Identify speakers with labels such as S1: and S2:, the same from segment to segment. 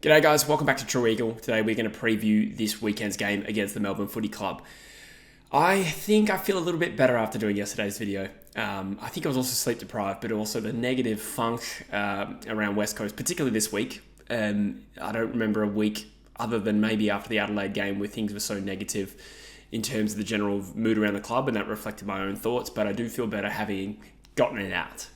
S1: G'day guys, welcome back to True Eagle. Today we're going to preview this weekend's game against the Melbourne Footy Club. I think I feel a little bit better after doing yesterday's video. I think I was also sleep deprived, but also the negative funk around West Coast, particularly this week. I don't remember a week other than maybe after the Adelaide game where things were so negative in terms of the general mood around the club, and that reflected my own thoughts, but I do feel better having gotten it out,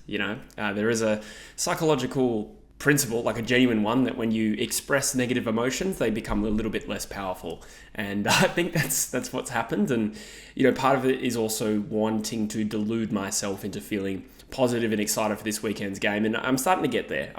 S1: There is a psychological principle, like a genuine one, that when you express negative emotions, they become a little bit less powerful. And I think that's what's happened. And, part of it is also wanting to delude myself into feeling positive and excited for this weekend's game. And I'm starting to get there.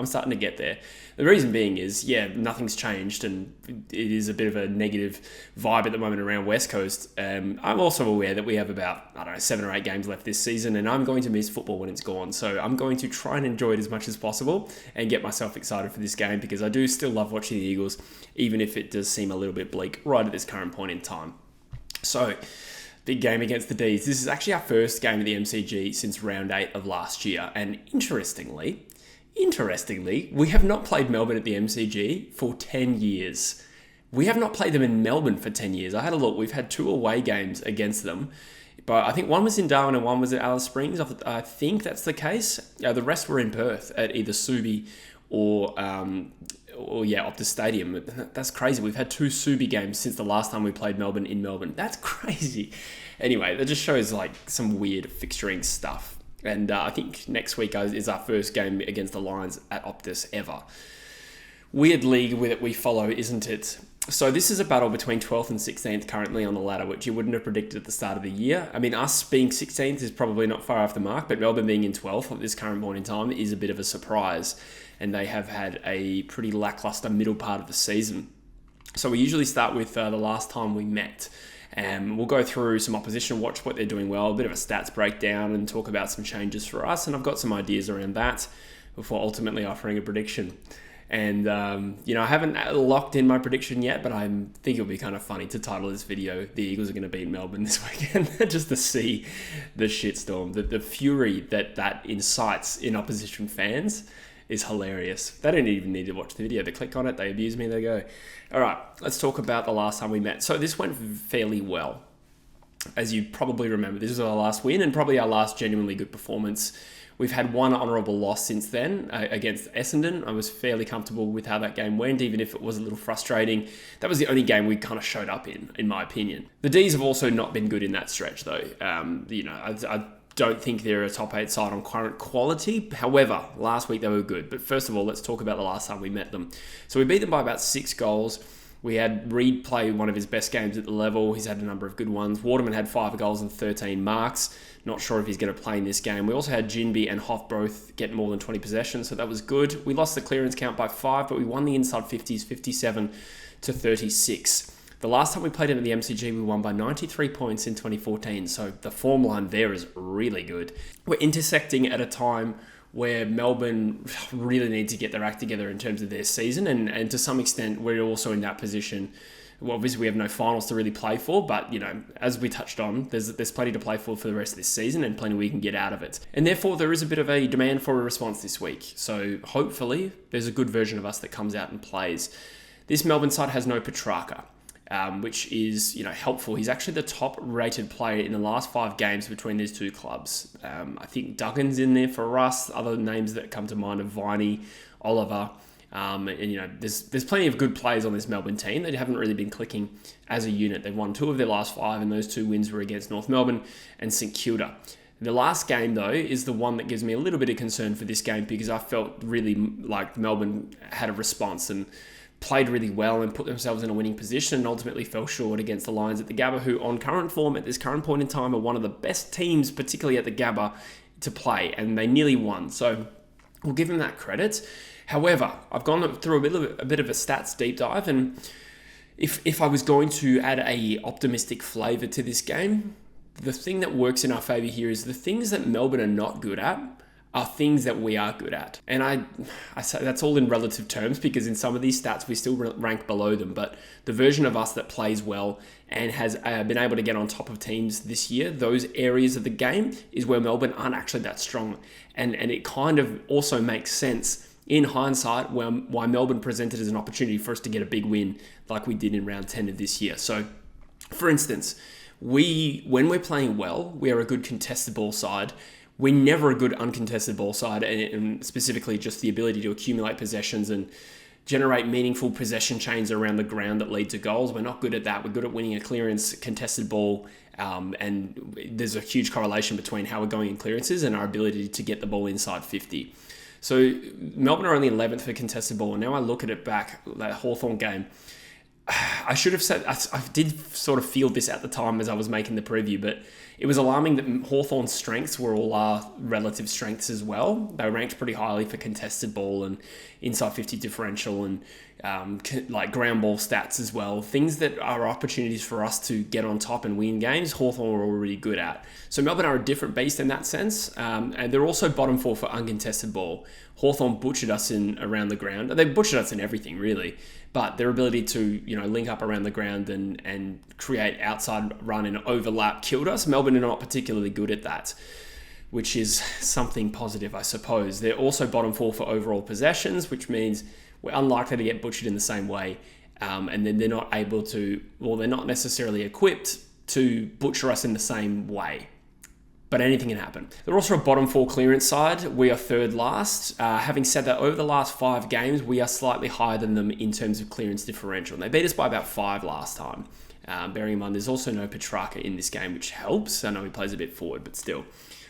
S1: The reason being is, nothing's changed, and it is a bit of a negative vibe at the moment around West Coast. I'm also aware that we have about, 7 or 8 games left this season, and I'm going to miss football when it's gone. So I'm going to try and enjoy it as much as possible and get myself excited for this game, because I do still love watching the Eagles, even if it does seem a little bit bleak right at this current point in time. So, big game against the D's. This is actually our first game at the MCG since round 8 of last year. And interestingly, we have not played Melbourne at the MCG for 10 years. We have not played them in Melbourne for 10 years. I had a look. We've had 2 away games against them. But I think one was in Darwin and one was at Alice Springs. I think that's the case. The rest were in Perth at either Subi or Optus Stadium. That's crazy. We've had 2 Subi games since the last time we played Melbourne in Melbourne. That's crazy. Anyway, that just shows some weird fixturing stuff. And I think next week is our first game against the Lions at Optus ever. Weird league that we follow, isn't it? So this is a battle between 12th and 16th currently on the ladder, which you wouldn't have predicted at the start of the year. I mean, us being 16th is probably not far off the mark, but Melbourne being in 12th at this current point in time is a bit of a surprise. And they have had a pretty lackluster middle part of the season. So we usually start with the last time we met. And we'll go through some opposition, watch what they're doing well, a bit of a stats breakdown, and talk about some changes for us. And I've got some ideas around that before ultimately offering a prediction. And, I haven't locked in my prediction yet, but I think it'll be kind of funny to title this video, "The Eagles are going to beat Melbourne this weekend," just to see the shitstorm, the fury that incites in opposition fans is hilarious. They don't even need to watch the video. They click on it, they abuse me, they go. All right, let's talk about the last time we met. So this went fairly well. As you probably remember, this was our last win and probably our last genuinely good performance. We've had one honourable loss since then against Essendon. I was fairly comfortable with how that game went, even if it was a little frustrating. That was the only game we kind of showed up in my opinion. The D's have also not been good in that stretch, though. I don't think they're a top 8 side on current quality. However, last week they were good. But first of all, let's talk about the last time we met them. So we beat them by about 6 goals. We had Reid play one of his best games at the level. He's had a number of good ones. Waterman had 5 goals and 13 marks. Not sure if he's going to play in this game. We also had Jinby and Hoff both get more than 20 possessions, so that was good. We lost the clearance count by 5, but we won the inside 50s, 57-36. The last time we played him at the MCG, we won by 93 points in 2014, so the form line there is really good. We're intersecting at a time where Melbourne really need to get their act together in terms of their season, and to some extent, we're also in that position. Well, obviously, we have no finals to really play for, but, as we touched on, there's plenty to play for the rest of this season and plenty we can get out of it. And therefore, there is a bit of a demand for a response this week. So hopefully, there's a good version of us that comes out and plays. This Melbourne side has no Petrarca, which is, helpful. He's actually the top-rated player in the last 5 games between these 2 clubs. I think Duggan's in there for us. Other names that come to mind are Viney, Oliver. There's plenty of good players on this Melbourne team that haven't really been clicking as a unit. They've won 2 of their last 5, and those 2 wins were against North Melbourne and St Kilda. The last game, though, is the one that gives me a little bit of concern for this game, because I felt really like Melbourne had a response and played really well and put themselves in a winning position, and ultimately fell short against the Lions at the Gabba, who on current form at this current point in time are one of the best teams, particularly at the Gabba, to play, and they nearly won. So we'll give them that credit. However, I've gone through a bit of a stats deep dive, and if I was going to add a optimistic flavour to this game, the thing that works in our favour here is the things that Melbourne are not good at are things that we are good at. And I say that's all in relative terms, because in some of these stats we still rank below them, but the version of us that plays well and has been able to get on top of teams this year, those areas of the game is where Melbourne aren't actually that strong. And it kind of also makes sense in hindsight, why Melbourne presented as an opportunity for us to get a big win like we did in round 10 of this year. So, for instance, when we're playing well, we are a good contested ball side. We're never a good uncontested ball side, and specifically just the ability to accumulate possessions and generate meaningful possession chains around the ground that lead to goals. We're not good at that. We're good at winning a clearance, contested ball, and there's a huge correlation between how we're going in clearances and our ability to get the ball inside 50. So Melbourne are only 11th for contested ball, and now I look at it back, that Hawthorn game, I should have said, I did sort of feel this at the time as I was making the preview, but it was alarming that Hawthorn's strengths were all our relative strengths as well. They were ranked pretty highly for contested ball and inside 50 differential and like ground ball stats as well. Things that are opportunities for us to get on top and win games, Hawthorn were already good at. So Melbourne are a different beast in that sense, and they're also bottom 4 for uncontested ball. Hawthorn butchered us in around the ground. They butchered us in everything, really. But their ability to, link up around the ground and create outside run and overlap killed us. Melbourne are not particularly good at that, which is something positive, I suppose. They're also bottom 4 for overall possessions, which means we're unlikely to get butchered in the same way. And then they're not able to, they're not necessarily equipped to butcher us in the same way. But anything can happen. They're also a bottom 4 clearance side. We are third last. Having said that, over the last 5 games, we are slightly higher than them in terms of clearance differential. And they beat us by about 5 last time. Bearing in mind, there's also no Petrarca in this game, which helps. I know he plays a bit forward, but still.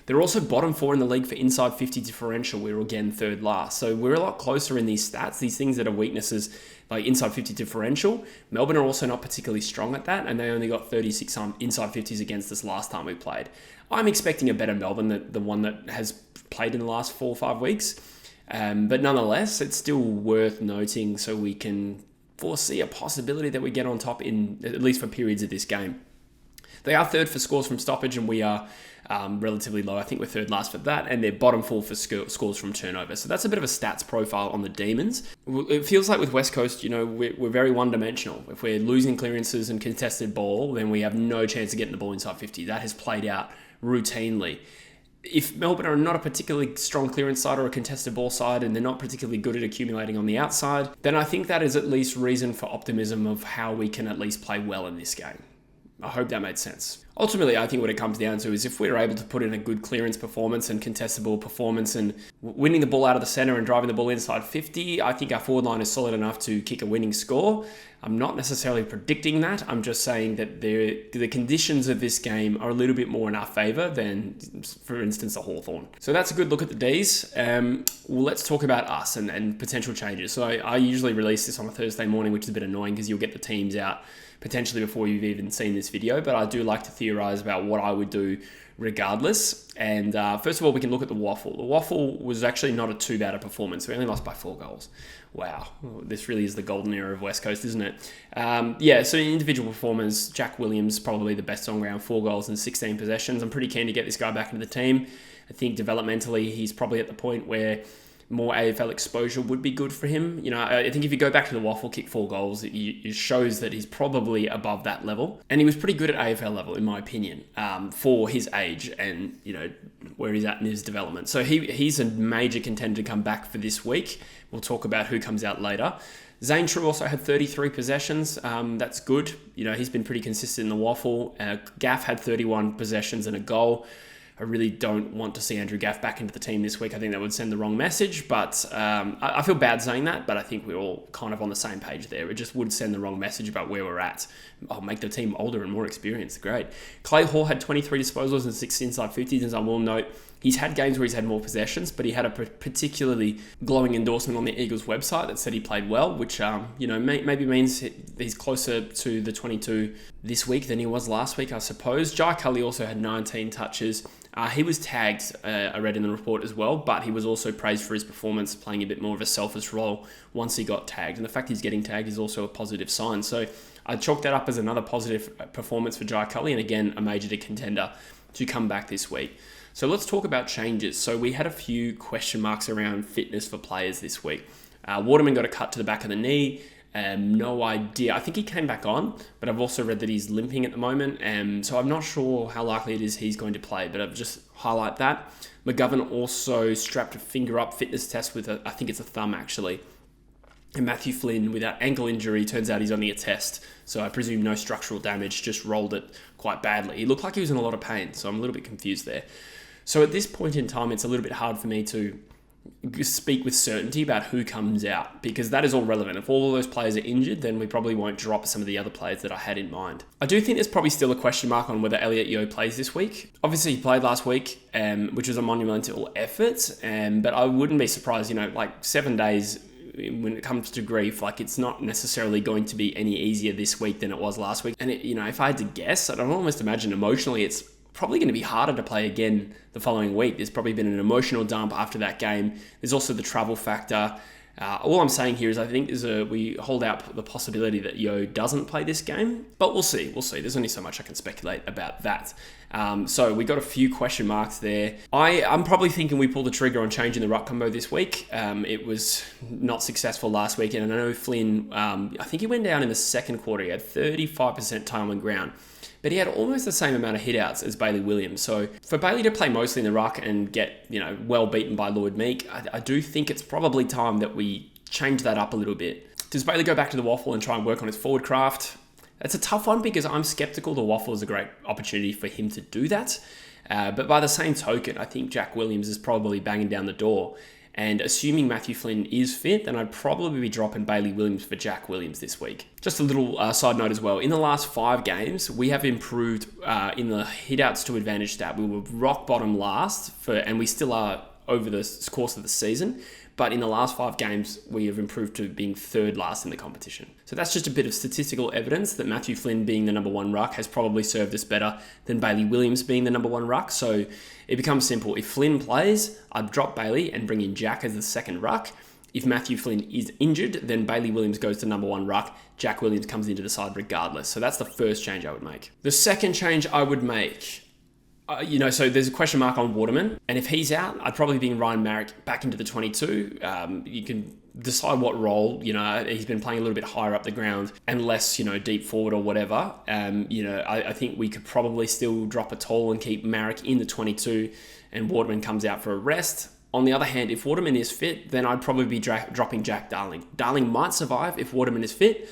S1: They're also bottom 4 in the league for inside 50 differential. We're again third last. So we're a lot closer in these stats, these things that are weaknesses like inside 50 differential. Melbourne are also not particularly strong at that, and they only got 36 inside 50s against us last time we played. I'm expecting a better Melbourne than the one that has played in the last 4 or 5 weeks. But nonetheless, it's still worth noting so we can foresee a possibility that we get on top in at least for periods of this game. They are third for scores from stoppage, and we are relatively low. I think we're third last for that, and they're bottom 4 for scores from turnover. So that's a bit of a stats profile on the Demons. It feels like with West Coast, we're very one-dimensional. If we're losing clearances and contested ball, then we have no chance of getting the ball inside 50. That has played out routinely. If Melbourne are not a particularly strong clearance side or a contested ball side, and they're not particularly good at accumulating on the outside, then I think that is at least reason for optimism of how we can at least play well in this game. I hope that made sense. Ultimately, I think what it comes down to is if we're able to put in a good clearance performance and contested ball performance and winning the ball out of the centre and driving the ball inside 50, I think our forward line is solid enough to kick a winning score. I'm not necessarily predicting that. I'm just saying that the conditions of this game are a little bit more in our favour than, for instance, a Hawthorn. So that's a good look at the Ds. Let's talk about us and potential changes. So I usually release this on a Thursday morning, which is a bit annoying because you'll get the teams out potentially before you've even seen this video, but I do like to theorize about what I would do regardless. And first of all, we can look at the Waffle. The Waffle was actually not too bad a performance. We only lost by 4 goals. Wow, this really is the golden era of West Coast, isn't it? So in individual performers, Jack Williams probably the best on ground, 4 goals and 16 possessions. I'm pretty keen to get this guy back into the team. I think developmentally, he's probably at the point where more AFL exposure would be good for him. I think if you go back to the Waffle, kick 4 goals, it shows that he's probably above that level. And he was pretty good at AFL level, in my opinion, for his age and, where he's at in his development. So he's a major contender to come back for this week. We'll talk about who comes out later. Zane True also had 33 possessions. That's good. He's been pretty consistent in the Waffle. Gaff had 31 possessions and a goal. I really don't want to see Andrew Gaff back into the team this week. I think that would send the wrong message, but I feel bad saying that, but I think we're all kind of on the same page there. It just would send the wrong message about where we're at. I'll make the team older and more experienced. Great. Clay Hall had 23 disposals and 6 inside 50s, as I will note. He's had games where he's had more possessions, but he had a particularly glowing endorsement on the Eagles website that said he played well, which maybe means he's closer to the 22 this week than he was last week, I suppose. Jai Cully also had 19 touches. He was tagged, I read in the report as well, but he was also praised for his performance, playing a bit more of a selfish role once he got tagged. And the fact he's getting tagged is also a positive sign. So I chalk that up as another positive performance for Jai Cully, and again, a major contender to come back this week. So let's talk about changes. So we had a few question marks around fitness for players this week. Waterman got a cut to the back of the knee. No idea. I think he came back on, but I've also read that he's limping at the moment. So I'm not sure how likely it is he's going to play, but I've just highlight that. McGovern also strapped a finger up fitness test with I think it's a thumb actually. And Matthew Flynn, without ankle injury, turns out he's only a test. So I presume no structural damage, just rolled it quite badly. He looked like he was in a lot of pain, so I'm a little bit confused there. So at this point in time, it's a little bit hard for me to speak with certainty about who comes out, because that is all relevant. If all of those players are injured, then we probably won't drop some of the other players that I had in mind. I do think there's probably still a question mark on whether Elliot Yeo plays this week. Obviously, he played last week, which was a monumental effort, but I wouldn't be surprised, 7 days when it comes to grief, it's not necessarily going to be any easier this week than it was last week. And if I had to guess, I'd almost imagine emotionally it's probably going to be harder to play again the following week. There's probably been an emotional dump after that game. There's also the travel factor. All I'm saying here is I think we hold out the possibility that Yeo doesn't play this game, but we'll see. There's only so much I can speculate about that. So we got a few question marks there. I'm probably thinking we pull the trigger on changing the ruck combo this week. It was not successful last week, and I know Flynn, I think he went down in the second quarter. He had 35% time on ground, but he had almost the same amount of hitouts as Bailey Williams. So for Bailey to play mostly in the ruck and get, well beaten by Lloyd Meek, I do think it's probably time that we change that up a little bit. Does Bailey go back to the Waffle and try and work on his forward craft? That's a tough one because I'm skeptical the Waffle is a great opportunity for him to do that. But by the same token, I think Jack Williams is probably banging down the door. And assuming Matthew Flynn is fit, then I'd probably be dropping Bailey Williams for Jack Williams this week. Just a little side note as well. In the last 5 games, we have improved in the hitouts to advantage stat. We were rock bottom last, and we still are over the course of the season. But in the last 5 games, we have improved to being 3rd last in the competition. So that's just a bit of statistical evidence that Matthew Flynn being the number 1 ruck has probably served us better than Bailey Williams being the number 1 ruck. So it becomes simple. If Flynn plays, I'd drop Bailey and bring in Jack as the 2nd ruck. If Matthew Flynn is injured, then Bailey Williams goes to number 1 ruck. Jack Williams comes into the side regardless. So that's the first change I would make. The second change I would make, so there's a question mark on Waterman, and if he's out, I'd probably bring Ryan Marrick back into the 22. You can decide what role, he's been playing a little bit higher up the ground and less, deep forward or whatever. I think we could probably still drop a tall and keep Marrick in the 22 and Waterman comes out for a rest. On the other hand, if Waterman is fit, then I'd probably be dropping Jack Darling. Darling might survive if Waterman is fit,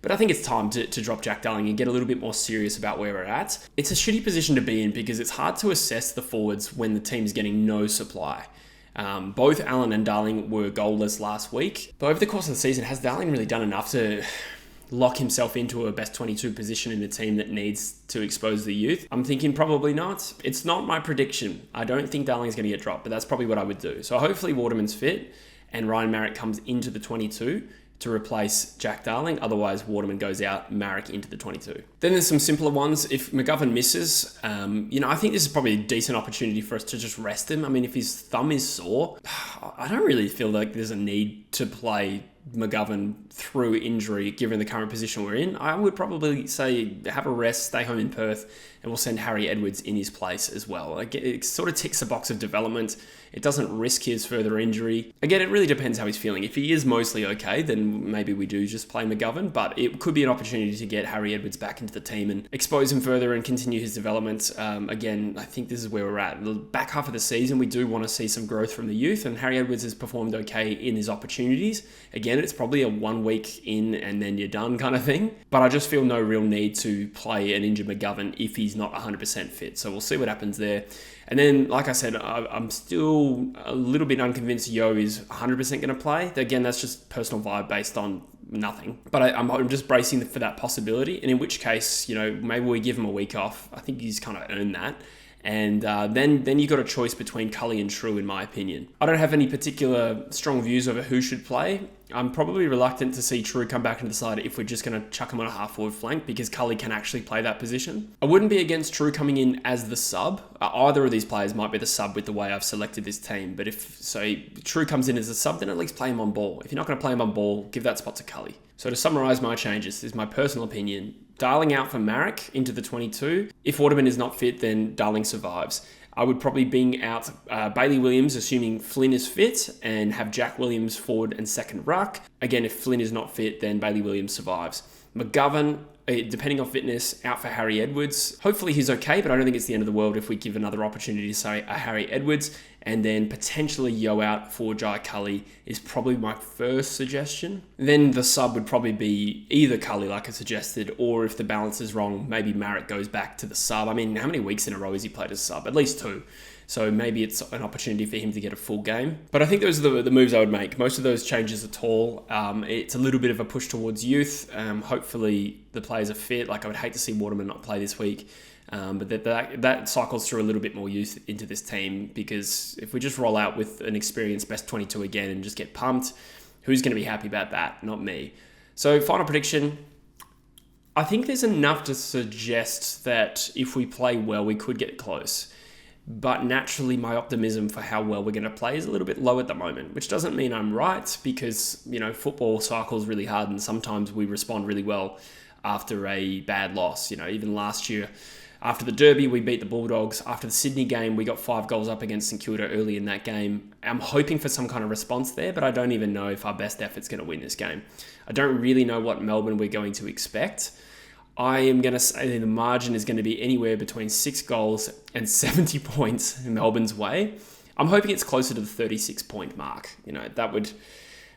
S1: but I think it's time to drop Jack Darling and get a little bit more serious about where we're at. It's a shitty position to be in because it's hard to assess the forwards when the team's getting no supply. Both Allen and Darling were goalless last week, but over the course of the season, has Darling really done enough to lock himself into a best 22 position in a team that needs to expose the youth? I'm thinking probably not. It's not my prediction. I don't think Darling's going to get dropped, but that's probably what I would do. So hopefully Waterman's fit and Ryan Marrick comes into the 22 to replace Jack Darling. Otherwise, Waterman goes out, Marrick into the 22. Then there's some simpler ones. If McGovern misses, I think this is probably a decent opportunity for us to just rest him. I mean, if his thumb is sore, I don't really feel like there's a need to play McGovern through injury, given the current position we're in. I would probably say have a rest, stay home in Perth, and we'll send Harry Edwards in his place as well. It sort of ticks the box of development. It doesn't risk his further injury. Again, it really depends how he's feeling. If he is mostly okay, then maybe we do just play McGovern, but it could be an opportunity to get Harry Edwards back into the team and expose him further and continue his development. Again, I think this is where we're at. The back half of the season, we do want to see some growth from the youth, and Harry Edwards has performed okay in his opportunities. Again, it's probably a 1 week in and then you're done kind of thing, but I just feel no real need to play an injured McGovern if he's not 100% fit. So we'll see what happens there. And then, like I said, I'm still a little bit unconvinced Yeo is 100% going to play. Again, that's just personal vibe based on nothing. But I'm just bracing for that possibility. And in which case, maybe we give him a week off. I think he's kind of earned that. And then you got a choice between Cully and True, in my opinion. I don't have any particular strong views over who should play. I'm probably reluctant to see True come back into the side if we're just going to chuck him on a half-forward flank because Cully can actually play that position. I wouldn't be against True coming in as the sub. Either of these players might be the sub with the way I've selected this team. But if, say, True comes in as a sub, then at least play him on ball. If you're not going to play him on ball, give that spot to Cully. So to summarise my changes, this is my personal opinion. Darling out for Marrick into the 22. If Waterman is not fit, then Darling survives. I would probably bring out Bailey Williams, assuming Flynn is fit, and have Jack Williams forward and second ruck. Again, if Flynn is not fit, then Bailey Williams survives. McGovern, depending on fitness, out for Harry Edwards. Hopefully he's okay, but I don't think it's the end of the world if we give another opportunity to say a Harry Edwards, and then potentially Yo out for Jai Cully is probably my first suggestion. Then the sub would probably be either Cully, like I suggested, or if the balance is wrong, maybe Marek goes back to the sub. I mean, how many weeks in a row has he played as sub? At least 2. So maybe it's an opportunity for him to get a full game. But I think those are the moves I would make. Most of those changes are tall. It's a little bit of a push towards youth. Hopefully the players are fit. Like, I would hate to see Waterman not play this week. But that cycles through a little bit more youth into this team, because if we just roll out with an experienced best 22 again and just get pumped, who's going to be happy about that? Not me. So final prediction. I think there's enough to suggest that if we play well, we could get close. But naturally, my optimism for how well we're going to play is a little bit low at the moment, which doesn't mean I'm right, because, football cycles really hard and sometimes we respond really well after a bad loss. Even last year, after the Derby, we beat the Bulldogs. After the Sydney game, we got 5 goals up against St Kilda early in that game. I'm hoping for some kind of response there, but I don't even know if our best effort's going to win this game. I don't really know what Melbourne we're going to expect. I am going to say the margin is going to be anywhere between 6 goals and 70 points in Melbourne's way. I'm hoping it's closer to the 36-point mark. I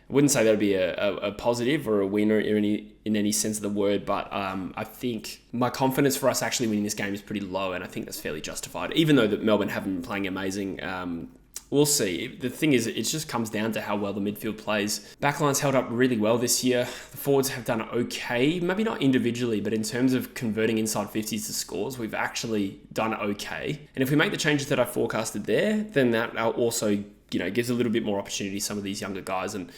S1: wouldn't say that would be a positive or a winner in any sense of the word, but I think my confidence for us actually winning this game is pretty low, and I think that's fairly justified. Even though that Melbourne haven't been playing amazing, we'll see. The thing is, it just comes down to how well the midfield plays. Backline's held up really well this year. The forwards have done okay, maybe not individually, but in terms of converting inside 50s to scores, we've actually done okay. And if we make the changes that I forecasted there, then that also gives a little bit more opportunity to some of these younger guys. And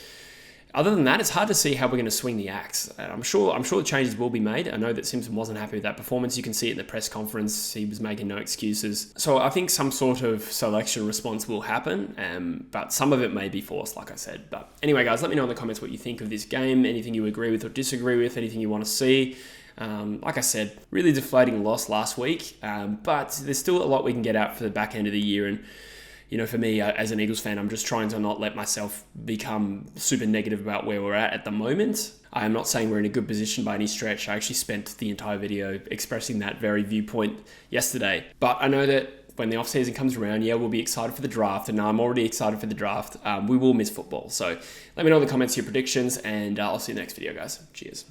S1: other than that, it's hard to see how we're going to swing the axe. And I'm sure the changes will be made. I know that Simpson wasn't happy with that performance. You can see it in the press conference. He was making no excuses. So I think some sort of selection response will happen, but some of it may be forced, like I said. But anyway, guys, let me know in the comments what you think of this game. Anything you agree with or disagree with, anything you want to see. Like I said, really deflating loss last week, but there's still a lot we can get out for the back end of the year. And for me, as an Eagles fan, I'm just trying to not let myself become super negative about where we're at the moment. I am not saying we're in a good position by any stretch. I actually spent the entire video expressing that very viewpoint yesterday. But I know that when the off-season comes around, we'll be excited for the draft, and I'm already excited for the draft. We will miss football. So let me know in the comments your predictions, and I'll see you in the next video, guys. Cheers.